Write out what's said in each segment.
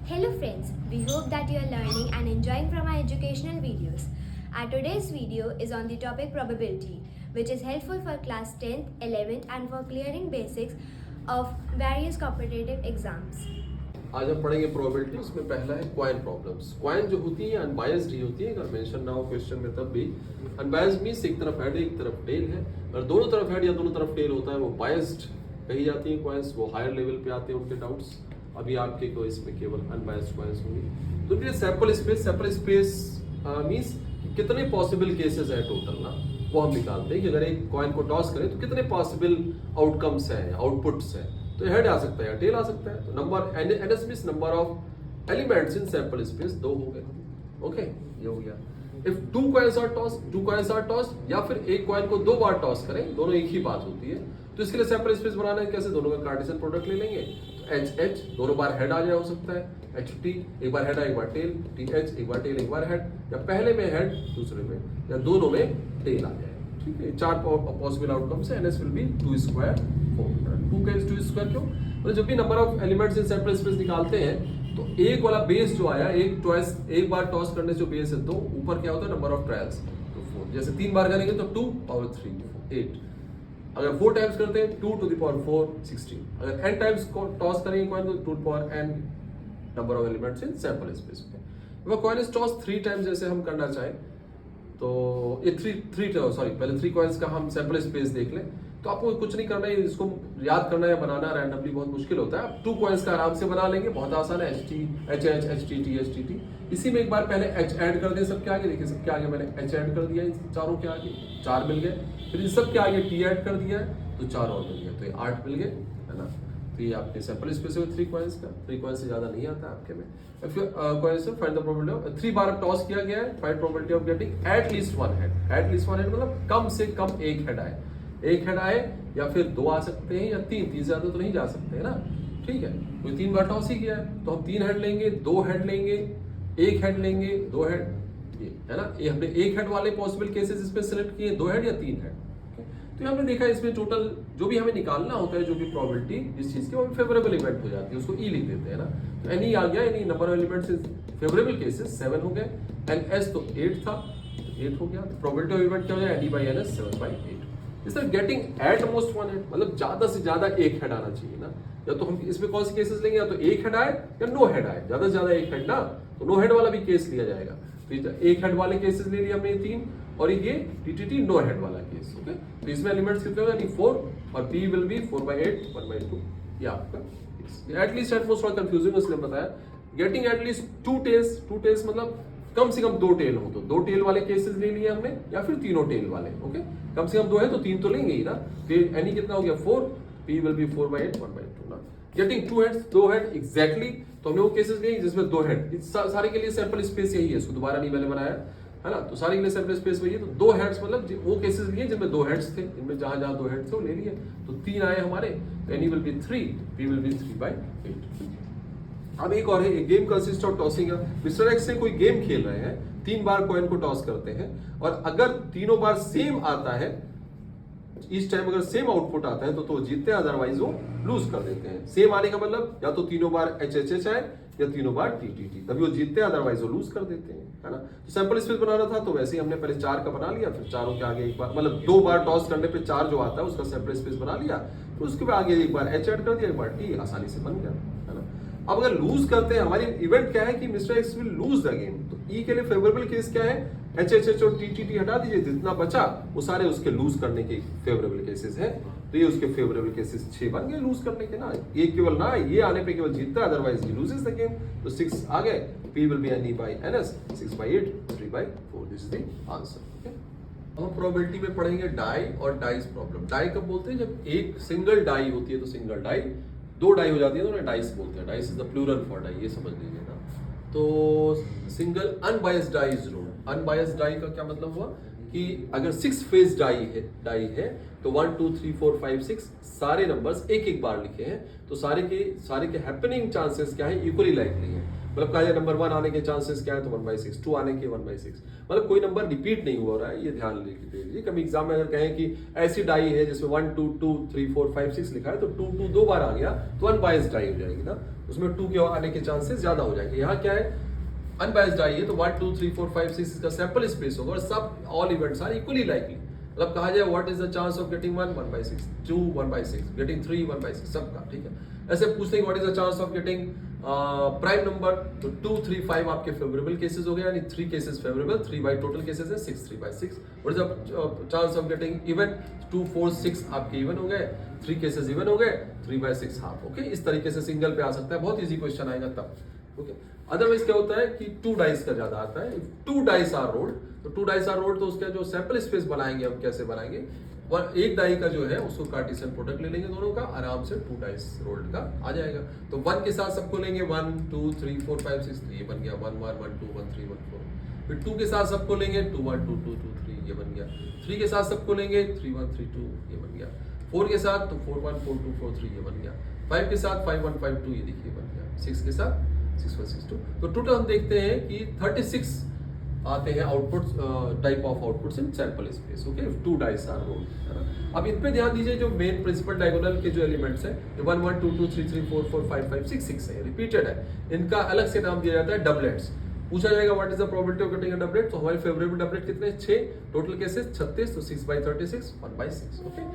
Hello friends, we hope that you are learning and enjoying from our educational videos. Our today's video is on the topic probability, which is helpful for class 10th, 11th and for clearing basics of various competitive exams. आज हम पढ़ेंगे probability. उसमें पहला है coin problems. Coin जो होती है unbiased ही होती है, अगर मेंशन ना हो क्वेश्चन में तब भी। अनबायस्ड मींस एक तरफ हेड है एक तरफ टेल है, और दोनों तरफ हेड या दोनों तरफ टेल होता है वो बायस्ड कही जाती है क्वाइंस। वो हायर लेवल पे आते हैं उनके डाउट्स। अभी आपके को इसमें केवल अनबायस्ड क्वाइंस होंगी। तो सैंपल स्पेस मींस कितने पॉसिबल केसेस है टोटल ना, वो हम निकालते हैं कि अगर एक कॉइन को टॉस करें तो कितने पॉसिबल आउटकम्स हैं, आउटपुट्स हैं। तो हेड आ सकता है या टेल आ सकता है। तो number NS means number of elements in sample space, 2 हो गए। ओके, ये हो गया। If two coins are tossed, या फिर एक कॉइन को 2 बार टॉस करें, दोनों एक ही बात होती है। तो इसके लिए सैंपल स्पेस बनाना है कैसे, दोनों का कार्टेशियन प्रोडक्ट ले लेंगे। तो एच दोनों बार हेड आ जाए हो सकता है, एच टी एक बार हेड एक बार टेल, टी एच एक बार टेल एक बार हेड, या पहले में हेड दूसरे में, या दोनों में टेल आ जाए। ठीक है, 4 पॉसिबल आउटकम्स है। NS will be 2 square 4। 2 का 2 स्क्वायर क्यों? मतलब जब भी number of elements in sample space निकालते हैं तो एक वाला बेस जो आया, एक बार टॉस करने से जो बेस है 2, ऊपर क्या होता है नंबर ऑफ ट्रायल्स, तो 4। जैसे 3 बार करेंगे तो 2 पावर 3 8। अगर 4 टाइम्स करते हैं 2 to the power 4 16। अगर n टाइम्स टॉस करेंगे कॉइन को 2 to the power n number of elements in sample space में। अगर कॉइन इज टॉस 3 टाइम्स जैसे हम करना चाहें तो ये पहले 3 कॉइन्स का हम सैंपल स्पेस देख लें। तो आपको कुछ नहीं करना है, इसको याद करना या बनाना रैंडमली बहुत मुश्किल होता है। आप 2 कॉइन्स का आराम से बना लेंगे, बहुत आसान है। H T. इसी में एक बार पहले एच ऐड कर दें सबके आगे। देखिए सबके आगे मैंने एच ऐड कर दिया, इन चारों के आगे 4 मिल गए। फिर इन सबके आगे टी ऐड कर दिया है तो 4 और मिल गए, तो ये 8 मिल गए, है ना। तो ये आपके सैंपल स्पेस है 3 कॉइन्स का। 3 कॉइन्स से ज्यादा नहीं आता आपके में। Coins find the probability of 3 bar toss किया गया है, find probability of getting at least 1 head. At least 1 head मतलब कम से कम एक हेड आए। एक हेड आए या फिर 2 आ सकते हैं या 3 से ज्यादा तो नहीं जा सकते है ना। ठीक है, कोई 3 बार टॉस ही किया है तो हम 3 हेड लेंगे, 2 हेड लेंगे, 1 हेड लेंगे, 2 हेड, ये है ना। ये हमने 1 हेड वाले पॉसिबल केसेस इसमें सेलेक्ट किए, 2 हेड या 3 हेड। तो हमने देखा इसमें टोटल जो भी हमें निकालना होता है, जो भी प्रोबेबिलिटी इस चीज की, वो फेवरेबल इवेंट हो जाती है, उसको ई लिख देते हैं ना। तो एन ई आ गया, यानी number of elements in favourable cases 7 हो गए। एन एस तो 8 था, 8 हो गया। प्रोबेबिलिटी ऑफ इवेंट क्या हो जाए, N E by N S 7/8। इस तरह गेटिंग एट मोस्ट 1 हेड मतलब ज्यादा से ज्यादा 1 हेड आना चाहिए ना। या तो हम इसमें कौन से केसेस लेंगे, या तो 1 हेड आए या नो हेड आए। ज्यादा से ज्यादा 1 हेड ना, तो नो हेड वाला भी केस लिया जाएगा। तो 1 हेड वाले केसेस ले लिए हमने 3, और ये टीटीटी नो हेड वाला केस। ओके, तो इसमें एलिमेंट्स कितने हो, यानी 4, और p विल बी 4/8 1/2। ये आपका एटलीस्ट एट मोस्ट थोड़ा कंफ्यूजिंग इसलिए बताया। गेटिंग एटलीस्ट 2 टेल्स मतलब कम से कम 2 टेल हो, तो 2 टेल वाले केसेस ले लिए हमने, या फिर तीनों टेल वाले। ओके, कम से कम 2 है तो 3 तो लेंगे ही ना। तो एनी कितना हो गया 4, p विल बी 4/8 1/2 ना। Getting 2 heads, 2 head exactly. तो हमने वो केसेस लिए जिसमें 2 हेड, सारे के लिए सैंपल स्पेस यही है, इसको दोबारा नहीं मैंने बनाया, है ना। तो सारे के लिए सैंपल स्पेस वही है। तो 2 हेड्स मतलब वो केसेस लिए जिनमें 2 हेड्स थे, इनमें जहां 2 हेड्स थे वो ले लिए। तो 3 आए हमारे, तो NE will be 3, p will be 3/8। अब एक और है, एक game consist of tossing. Mister X से कोई गेम खेल रहे हैं, 3 बार कॉइन को टॉस करते हैं, और अगर तीनों बार सेम आता है, इस टाइम अगर सेम आउटपुट आता है तो जीतते हैं, अदरवाइज वो लूज कर देते हैं। सेम आने का मतलब या तो तीनों बार एच आए या तीनों बार टी, तभी वो जीतते हैं, अदरवाइज वो लूज कर देते हैं, है ना। तो सैंपल स्पेस बनाना था तो वैसे ही हमने पहले 4 का बना लिया, फिर चारों के आगे एक बार मतलब 2 बार टॉस करने पे 4 जो आता है उसका सैंपल स्पेस बना लिया, फिर उसके बाद आगे एक बार एच ऐड कर दिया, एक बार टी, आसानी से बन गया, है ना। अब अगर लूज करते हैं, हमारी इवेंट क्या है कि mister x will lose the game. तो ई के लिए फेवरेबल केस क्या है, एच और टी हटा दीजिए, जितना बचा वो सारे उसके लूज करने के फेवरेबल केसेस हैं। तो ये उसके फेवरेबल केसेस 6 बन गए लूज करने के ना। ये केवल ना, ये आने पे केवल जीतता है, otherwise he loses the game. तो 6 आ गए, p will B n e by ns 6/8 3/4। This is the answer. हम प्रोबेबिलिटी में पढ़ेंगे डाई और डाइस प्रॉब्लम। डाई कब बोलते हैं, जब एक सिंगल डाई होती है तो सिंगल डाई, 2 डाई हो जाती है तो उन्हें डाइस बोलते हैं। Dice is the plural for die, ये समझ लीजिए ना। तो single unbiased die is rule. Unbiased die का क्या मतलब हुआ कि अगर 6 फेज डाई है तो 1 2 3 4 5 6 सारे नंबर्स एक बार लिखे हैं, तो सारे के हैपनिंग चांसेस क्या है, इक्वली लाइकली है। मतलब कहा जाए नंबर 1 आने के चांसेस क्या है तो 1/6, 2 आने के 1/6, मतलब कोई नंबर रिपीट नहीं हो रहा है, ये ध्यान लीजिए। कभी एग्जाम में अगर कहें कि ऐसी डाई है जिसमें 1 2 2 3 4 5 6 लिखा है तो 2 2 दो बार आ गया तो अनबायस्ड डाई हो जाएगी ना, उसमें 2 के आने के चांसेस ज्यादा हो जाएंगे। यहाँ क्या है, अनबायस्ड डाई है तो 1 2 3 4 5 6 इसका सैंपल स्पेस होगा और सब all events are equally likely. मतलब कहा जाए what is the chance of getting 1/6, 2 1/6, getting 3 1/6, सबका ठीक है। ऐसे पूछते हैं what is the chance of getting prime number, तो 2 3 5 आपके फेवरेबल केसेस हो गए, यानी 3 cases favourable, 3 by total cases है 6 3/6। What is the chance of getting even, 2 4 6 आपके इवन हो गए, 3 केसेस इवन हो गए, 3/6 हाफ। ओके, इस तरीके से सिंगल पे आ सकता है, बहुत इजी क्वेश्चन आएगा तब। ओके, अदरवाइज क्या होता है कि 2 डाइस का ज्यादा आता है। 2 डाइस आर रोल्ड, तो 2 डाइस आर रोल्ड तो उसका जो सैंपल स्पेस बनाएंगे हम कैसे बनाएंगे, एक डाई का जो है उसको कार्टेशियन प्रोडक्ट ले लेंगे दोनों का, आराम से 2 डाइस रोल्ड का आ जाएगा। तो 1 के साथ सबको लेंगे 1 2 3 4 5 6, ये बन गया 1 1 1 2 1 3 1 4। फिर 2 के साथ सबको लेंगे 2 1 2 2 2 3, ये बन गया। 3 के साथ सबको लेंगे 3 1 3 2, ये बन गया। 4 के साथ तो 4 1 4 2 4 3, ये बन गया। 5 के साथ 5 1 5 2, ये देखिए बन गया। 6 के साथ 6 1 6 2। तो टोटल हम देखते हैं कि 36 आते हैं outputs, type of outputs in sample space. Okay, 2 dice are rolled, है ना। अब इन पे ध्यान दीजिए, जो मेन प्रिंसिपल डायगोनल के जो एलिमेंट्स हैं 1 1 2 2 3 3 4 4 5 5 6 6 है, रिपीटेड है, इनका अलग से नाम दिया जाता है डबलेट्स। पूछा जाएगा what is the probability of getting a doublet, तो हमारे फेवरेबल डबलेट कितने 6, टोटल केसेस 36, तो 6/36 1/6। ओके,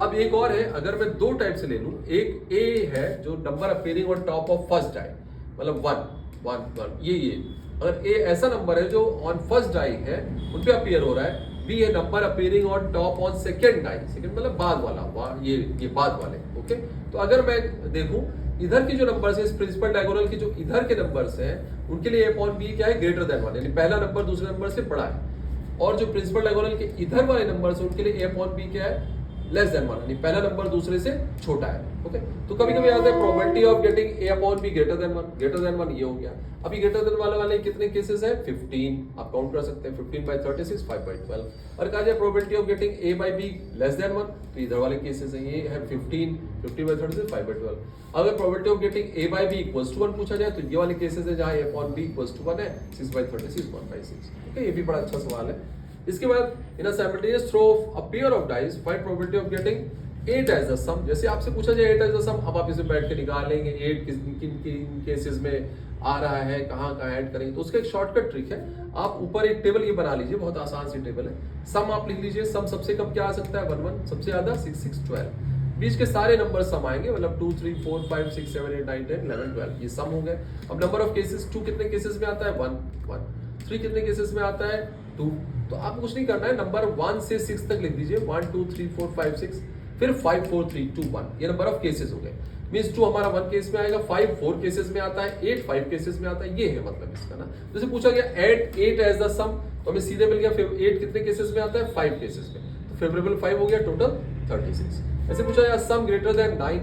अब एक और है, अगर मैं 2 टाइप से ले लूं, एक ए है जो number appearing on top of first die, मतलब 1 1 1, ये अगर ए ऐसा नंबर है जो ऑन फर्स्ट डाई है उन पे अपीयर हो रहा है, बी है number appearing on top on second die, second मतलब बाद वाला, ये बाद वाले। ओके, तो अगर मैं देखूं इधर के जो नंबर्स है, इस प्रिंसिपल डायगोनल के जो इधर के नंबर्स हैं उनके लिए a upon b क्या है, ग्रेटर देन 1, यानी पहला नंबर दूसरे नंबर से बड़ा है। और जो प्रिंसिपल डायगोनल के इधर वाले नंबर्स हैं उनके लिए a upon b क्या है, लेस देन 1, यानी पहला नंबर दूसरे से छोटा है। ओके, तो कभी कभी आता है probability of getting a upon b greater than 1, greater than 1 ये हो गया। अभी ग्रेटर देन वाले कितने केसेस है, 15, आप काउंट कर सकते हैं, 15/36 5/12। और कहा जाए probability of getting a by b less than 1, तो इधर वाले केसेस है, ये है 15/36 5/12। अगर probability of getting a by b equals to 1 पूछा जाए तो ये वाले केसेस है जहां a upon b equals to 1 है, 6/36 1/6। ओके, ये भी बड़ा अच्छा सवाल है। इसके बाद in a simultaneous throw of a pair of dice find probability of getting 8 as the sum. जैसे आपसे पूछा जाए 8 एज द सम, अब आप इसे बैठ के निकाल लेंगे 8 किन केसेस में आ रहा है, कहाँ ऐड करेंगे, तो उसका एक शॉर्टकट ट्रिक है, आप ऊपर एक टेबल ये बना लीजिए, बहुत आसान सी टेबल है। सम आप लिख लीजिए, सम सबसे कम क्या आ सकता है 1 1, सबसे ज्यादा 6 6 12, बीच के सारे नंबर सम आएंगे, मतलब 2 3 4 5 6 7 8 9 10 11 12, ये सम हो गए। अब नंबर ऑफ केसेस 2 कितने केसेस में आता है 1 1, 3 कितने केसेस में आता है 2, तो आपको कुछ नहीं करना है, नंबर 1 से 6 तक लिख दीजिए, 1 2 3 4 5 6, फिर 5 4 3 2 1, ये नंबर ऑफ केसेस हो गए। मींस 2 हमारा 1 केस में आएगा, 5 4 केसेस में आता है, 8 5 केसेस में आता है, ये है मतलब इसका ना। जैसे पूछा गया ऐड 8 एज द सम, तो हमें सीधे मिल गया 8 कितने केसेस में आता है 5 केसेस में, तो फेवरेबल 5 हो गया, टोटल 36। ऐसे पूछा गया सम ग्रेटर देन 9,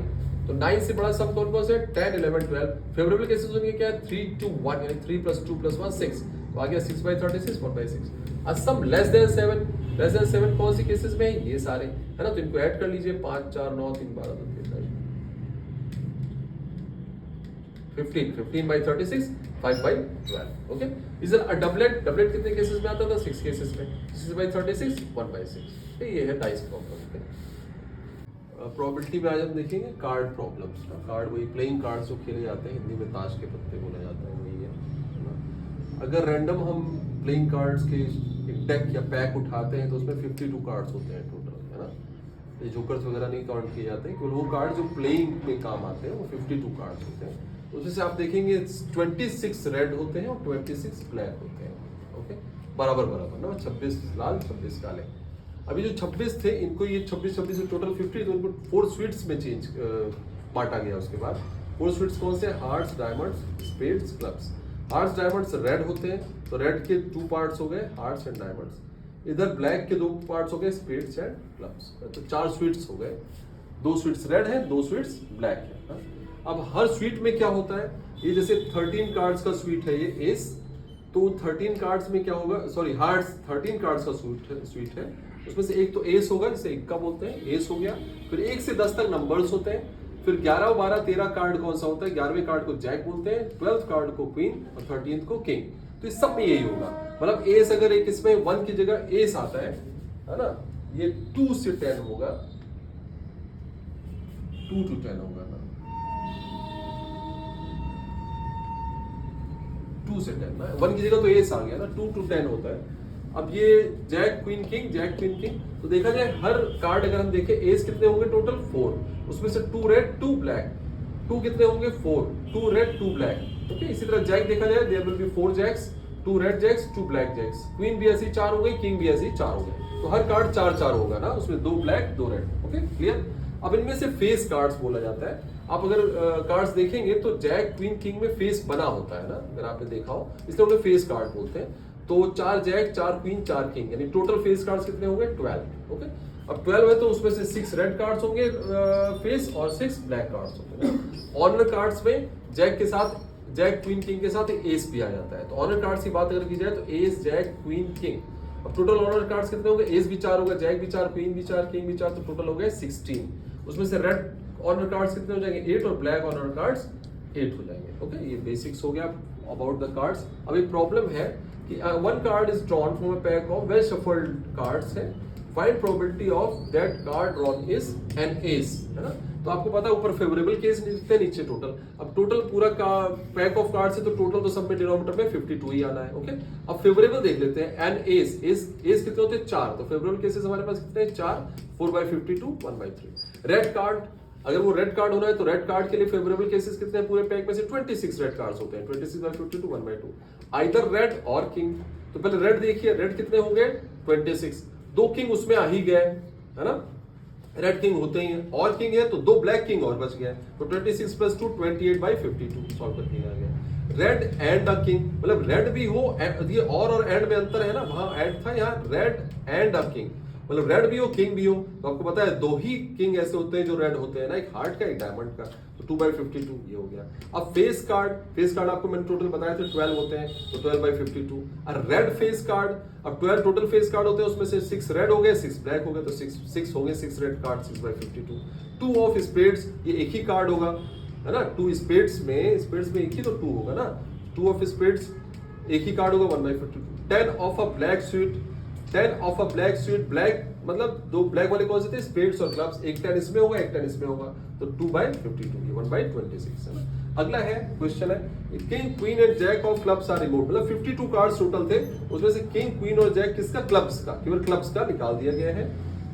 तो 9 से बड़ा सम कौन कौन से 10 11 12, फेवरेबल केसेस होंगे क्या है 3 2 1, यानी 3 + 2 + 1 6, तो आ गया 6/36 1/6। Sum less than 7, less than 7 कौन सी केसेस में है, ये सारे है ना, तो इनको ऐड कर लीजिए, 5 4 9 3 12 2 3 15 15/36 5/12। Okay, is a doublet, doublet कितने केसेस में आता था 6 केसेस में, 6/36 1/6। ये है डाइस प्रॉब्लम। प्रोबेबिलिटी में आज हम देखेंगे कार्ड प्रॉब्लम्स। कार्ड वही प्लेइंग कार्ड्स जो खेले जाते हैं, हिंदी में ताश के पत्ते बोला जाता है, वही है ना। अगर रैंडम हम प्लेइंग कार्ड्स के एक डेक या पैक उठाते हैं तो उसमें 52 कार्ड्स होते हैं टोटल, है ना। ये जोकर्स वगैरह नहीं काउंट किए जाते हैं, केवल वो कार्ड जो प्लेइंग में काम आते हैं वो 52 कार्ड्स होते हैं। उसमें से आप देखेंगे 26 रेड होते हैं और 26 ब्लैक होते हैं। ओके, बराबर बराबर ना, 26 लाल 26 काले। अभी जो 26 थे इनको ये 26 से टोटल 50, तो इनको 4 स्वीट्स में चेंज बांटा गया। उसके बाद 4 स्वीट्स कौन से, hearts diamonds spades clubs. Hearts diamonds red होते हैं, तो रेड के 2 पार्ट्स हो गए हार्ट्स एंड डायमंड्स। इधर ब्लैक के 2 पार्ट्स हो गए स्पेड्स एंड क्लब्स, तो 4 स्वीट्स हो गए, 2 स्वीट्स रेड है, 2 स्वीट्स ब्लैक है। अब हर स्वीट में क्या होता है, ये जैसे 13 कार्ड्स का स्वीट है ये एस, तो 13 कार्ड्स में क्या होगा, सॉरी हार्ट्स 13 कार्ड्स का स्वीट है, उसमें से एक तो एस होगा, जिसे इक्का बोलते हैं, एस हो गया। फिर 1 से 10 तक नंबर्स होते हैं, फिर 11, 12, 13 कार्ड कौन सा होता है? 11वें कार्ड को जैक बोलते हैं, 12th कार्ड को क्वीन और 13th को किंग। तो इस सब में यही होगा, मतलब एस अगर एक इसमें 1 की जगह एस आता है ना, ये 2 से 10 होगा, 2 to 10 होगा ना, 2 से 10 ना, 1 की जगह तो एस आ गया ना, 2 to 10 होता है। अब ये jack queen king, jack queen king, तो देखा जाए हर कार्ड अगर हम देखें एस कितने होंगे टोटल 4, उसमें से 2 रेड 2 ब्लैक, 2 कितने होंगे 4, 2 रेड 2 ब्लैक। ओके, इसी तरह जैक देखा जाए there will be 4 jacks, 2 red jacks 2 black jacks, queen भी ऐसी 4 हो गई, किंग भी ऐसी 4 हो गए, तो हर कार्ड 4-4 होगा ना, उसमें 2 ब्लैक 2 रेड। Okay clear. अब इनमें से फेस कार्ड्स बोला जाता है। आप अगर कार्ड्स देखेंगे तो जैक क्वीन किंग में फेस बना होता है ना, अगर आपने देखा हो, इसलिए उन्हें फेस कार्ड बोलते हैं। तो 4 जैक 4 क्वीन 4 किंग, यानी टोटल फेस कार्ड्स कितने होंगे 12। ओके, अब 12 है तो उसमें से 6 रेड कार्ड्स होंगे फेस और 6 ब्लैक कार्ड्स होंगे। ऑनर कार्ड्स में जैक के साथ, जैक क्वीन किंग के साथ एस भी आ जाता है। तो ऑनर कार्ड्स की बात अगर की जाए तो एस जैक क्वीन किंग। अब टोटल ऑनर कार्ड्स कितने होंगे? एस भी 4 होगा, जैक भी 4, क्वीन भी 4, किंग भी 4, तो टोटल हो गए 16। उसमें से रेड ऑनर कार्ड्स कितने हो जाएंगे 8 और ब्लैक ऑनर कार्ड्स 8 हो जाएंगे। ओके, ये बेसिक्स हो गया अबाउट द कार्ड्स। अब एक प्रॉब्लम है कि one card is drawn from a pack of well shuffled cards है, find probability of that card drawn is an ace, है ना। तो आपको पता है ऊपर फेवरेबल केस लिखते हैं, नीचे टोटल। अब टोटल पूरा का पैक ऑफ कार्ड्स है तो टोटल तो सब में डिनोमिनेटर में 52 ही आना है। ओके, अब फेवरेबल देख लेते हैं। एन एस, एस कितने होते हैं 4, तो फेवरेबल केसेस हमारे पास कितने हैं 4, 4/52 1/3। रेड कार्ड, अगर वो रेड कार्ड होना है तो रेड कार्ड के लिए फेवरेबल केसेस कितने हैं? पूरे पैक में से 26 रेड कार्ड्स होते हैं, 26/52 1/2। आइदर रेड और किंग, तो पहले रेड देखिए, रेड कितने होंगे 26, 2 किंग उसमें आ ही गए, है ना, रेड किंग होते ही हैं, और किंग है तो 2 ब्लैक किंग और बच गए, तो 26 + 2 28/52 सॉल्व करके आ गया। रेड एंड अ किंग, मतलब रेड भी हो, ये और एंड में अंतर है ना, वहां एंड था, यहाँ रेड एंड अ किंग, मतलब रेड भी हो किंग भी हो। तो आपको पता है 2 ही किंग ऐसे होते हैं जो रेड होते हैं ना, एक हार्ट का एक डायमंड का, तो 2/52 ये हो गया। अब फेस कार्ड आपको मैंने टोटल बताया थे 12 होते हैं, तो 12/52। और रेड फेस कार्ड, अब 12 टोटल फेस कार्ड होते हैं, उसमें से 6 रेड हो गए 6 ब्लैक हो गए, तो 6 हो गए, 6 रेड कार्ड 6/52। 2 ऑफ स्पेड्स, ये एक ही कार्ड होगा, है ना, 2 स्पेड्स में एक ही तो 2 होगा ना, 2 ऑफ स्पेड्स एक ही कार्ड होगा 1/52। 10 of a black sweet, 10 of a black sweet, black मतलब 2 ब्लैक वाले कौन से थे? स्पेड्स और क्लब्स, एक 10 इसमें होगा, एक 10 इसमें होगा, तो 2/52, 1/26 है ना। अगला है क्वेश्चन है king queen and jack of clubs are removed, मतलब 52 कार्ड्स टोटल थे, उसमें से किंग क्वीन और जैक किसका? क्लब्स का, केवल क्लब्स का निकाल दिया गया है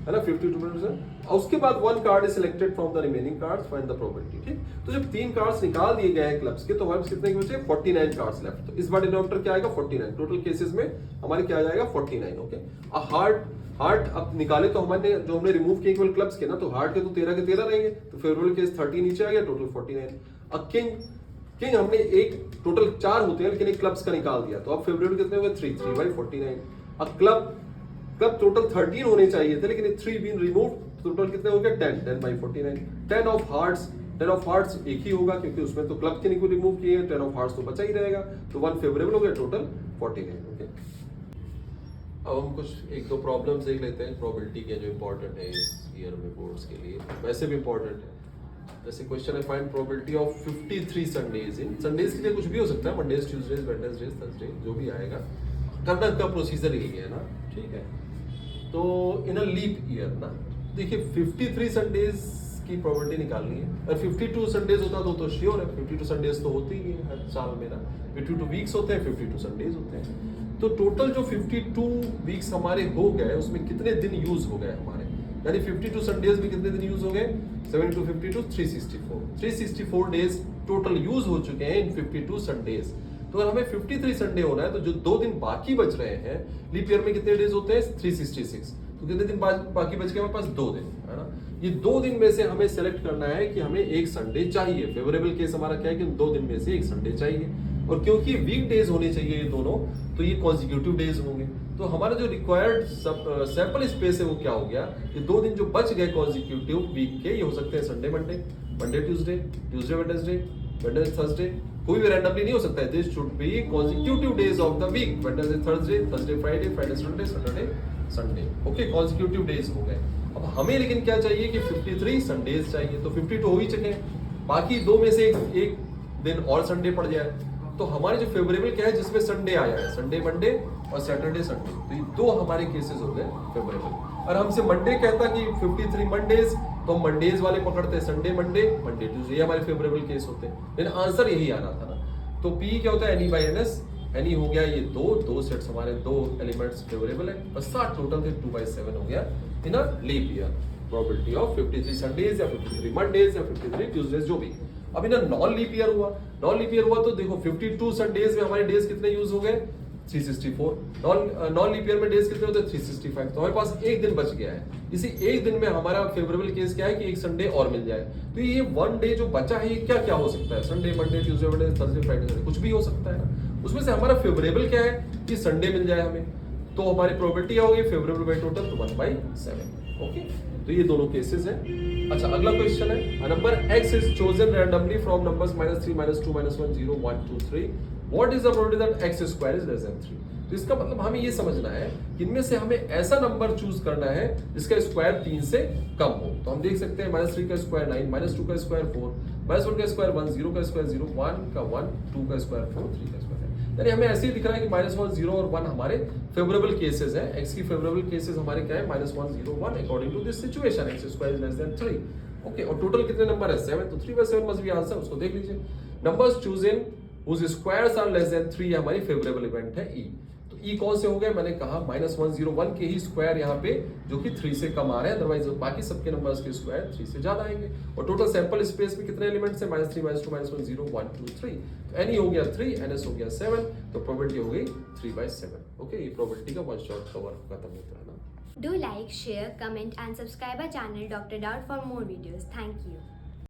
ना, 52%। और उसके बाद 1 card is selected from the remaining cards, find the probability. ठीक, तो जब 3 कार्ड्स निकाल दिए गए हैं क्लब्स के, तो हमारे पास कितने बचे? 49 कार्ड्स लेफ्ट। तो इस बार डिनोमिनेटर क्या आएगा 49, टोटल केसेस में हमारे क्या आ जाएगा 49। ओके, हार्ट अब निकाले तो हमने जो हमने रिमूव किए केवल क्लब्स के ना, तो हार्ट के तो 13 के 13 रहेंगे, तो फेवरेबल केस 30 नीचे आ गया, टोटल 49। अब किंग हमने एक टोटल 4 होते हैं लेकिन एक क्लब्स का निकाल दिया, तो अब फेवरेबल कितने हुए 3/49। अब क्लब टोटल 13 होने चाहिए थे लेकिन 3 बीन रिमूव, टोटल कितने हो गए 10/49। 10 ऑफ हार्ट्स एक ही होगा क्योंकि उसमें तो क्लब के नहीं को रिमूव किए हैं, 10 ऑफ हार्ट्स तो बचा ही रहेगा, तो 1 फेवरेबल हो गया, टोटल 49। ओके, अब हम कुछ 1-2 प्रॉब्लम्स देख लेते हैं प्रोबेबिलिटी के, जो इंपॉर्टेंट है इस ईयर में बोर्ड्स के लिए, वैसे भी इंपॉर्टेंट है। जैसे क्वेश्चन है find probability of 53 Sundays in, Sundays के लिए कुछ भी हो सकता है, मंडेज ट्यूसडेज वेडनेसडेज थर्सडे जो भी आएगा, करना का प्रोसीजर यही है ना, ठीक है। तो इन अ लीप ईयर ना, देखिए 53 संडेज की प्रोबेबिलिटी निकालनी है, और 52 संडेज होता तो श्योर है, 52 संडेज तो होते ही है हर साल में ना, 52 वीक्स होते हैं, 52 संडेज होते हैं। तो टोटल जो 52 वीक्स हमारे हो गए, उसमें कितने दिन यूज हो गए हमारे, यानी 52 संडेज में कितने दिन यूज हो गए, 7 × 52 364 डेज टोटल यूज हो चुके हैं इन 52 संडेज। तो अगर हमें 53 संडे होना है तो जो 2 दिन बाकी बच रहे हैं, लीप ईयर में कितने डेज होते हैं 366, तो कितने दिन बाकी बच गए हमारे पास 2 दिन, है ना। ये 2 दिन में से हमें सेलेक्ट करना है कि हमें एक संडे चाहिए, फेवरेबल केस हमारा क्या है कि 2 दिन में से एक संडे चाहिए, और क्योंकि वीक डेज होने चाहिए ये दोनों, तो ये कॉन्जिक्यूटिव डेज होंगे। तो हमारा जो रिक्वायर्ड सैंपल स्पेस है वो क्या हो गया, ये 2 दिन जो बच गए कॉन्जिक्यूटिव वीक के, ये हो सकते हैं Sunday Monday Tuesday Wednesday Thursday, कोई भी रैंडमली नहीं हो सकता है, this should be consecutive days of the week, Wednesday Thursday Friday Saturday Sunday. Okay, consecutive days हो गए। अब हमें लेकिन क्या चाहिए कि 53 संडेज चाहिए, तो 52 हो ही चुके हैं, बाकी दो में से एक दिन और संडे पड़ जाए, तो हमारे जो फेवरेबल क्या है जिसमें संडे आया है, संडे मंडे और सैटरडे संडे, तो ये दो हमारे केसेस हो गए फेवरेबल। और हमसे मंडे कहता कि 53 मंडेज, तो हम मंडेज वाले पकड़ते हैं, संडे मंडे मंडे ट्यूसडे, ये हमारे फेवरेबल केस होते हैं, लेकिन आंसर यही आना था ना। तो पी क्या होता है, n A by N S, n A हो गया ये दो सेट्स हमारे, दो एलिमेंट्स फेवरेबल है, और 7 टोटल थे, 2/7 हो गया in a leap year. Probability of 53 Sundays या 53 मंडेज या 53 ट्यूसडेज जो भी। अब इन नॉन लीप ईयर हुआ, नॉन लीप ईयर हुआ तो देखो 52 संडेज में हमारे डेज कितने यूज हो गए, 364। नॉन लीप ईयर में डेज कितने होते हैं, 365। तो हमारे पास एक दिन बच गया है, इसी एक दिन में हमारा फेवरेबल केस क्या है कि एक संडे और मिल जाए। तो ये वन डे जो बचा है, ये क्या क्या हो सकता है, Sunday Monday Tuesday Wednesday Thursday Friday, कुछ भी हो सकता है ना। उसमें से हमारा फेवरेबल क्या है कि संडे मिल जाए हमें, तो हमारी प्रोबेबिलिटी क्या होगी, फेवरेबल बाई टोटल तो 1/7। ओके, तो ये दोनों केसेस हैं। अच्छा, अगला क्वेश्चन है, number x is chosen randomly from numbers -3 -2 -1 0 1 2 3, what is the probability that x square is less than 3। तो इसका मतलब हमें ये समझना है कि इनमें से हमें ऐसा नंबर चूज करना है जिसका स्क्वायर 3 से कम हो। तो हम देख सकते हैं -3 का स्क्वायर 9, -2 का स्क्वायर 4, -1 का स्क्वायर 1, 0 का स्क्वायर 0, 1 का 1, 2 का स्क्वायर 4, 3 का स्क्वायर। यानी हमें ऐसे ही दिख रहा है कि -1 0 और 1 हमारे फेवरेबल केसेस हैं, x की फेवरेबल केसेस हमारे क्या है, -1 0 1 according to this situation, x square is less than 3। Okay, और टोटल कितने नंबर है, 7, तो 3/7 मस्ट बी आंसर, उसको देख लीजिए। Numbers chosen whose squares are less than 3 हमारी फेवरेबल इवेंट है e। तो e कौन से हो गए, मैंने कहा -1 0 1 के ही स्क्वायर यहाँ पे जो कि 3 से कम आ रहे हैं, अदरवाइज बाकी सबके नंबर्स के स्क्वायर 3 से ज्यादा आएंगे। और टोटल सैंपल स्पेस में कितने एलिमेंट्स हैं, -3 -2 -1 0 1 2 3, तो n हो गया 3, ns हो गया 7, तो प्रोबेबिलिटी हो गई 3/7। ओके, ये प्रोबेबिलिटी का वन शॉट कवर खत्म होता है ना। Do like, share, comment and subscribe our channel Dr. Doubt for more videos. Thank you.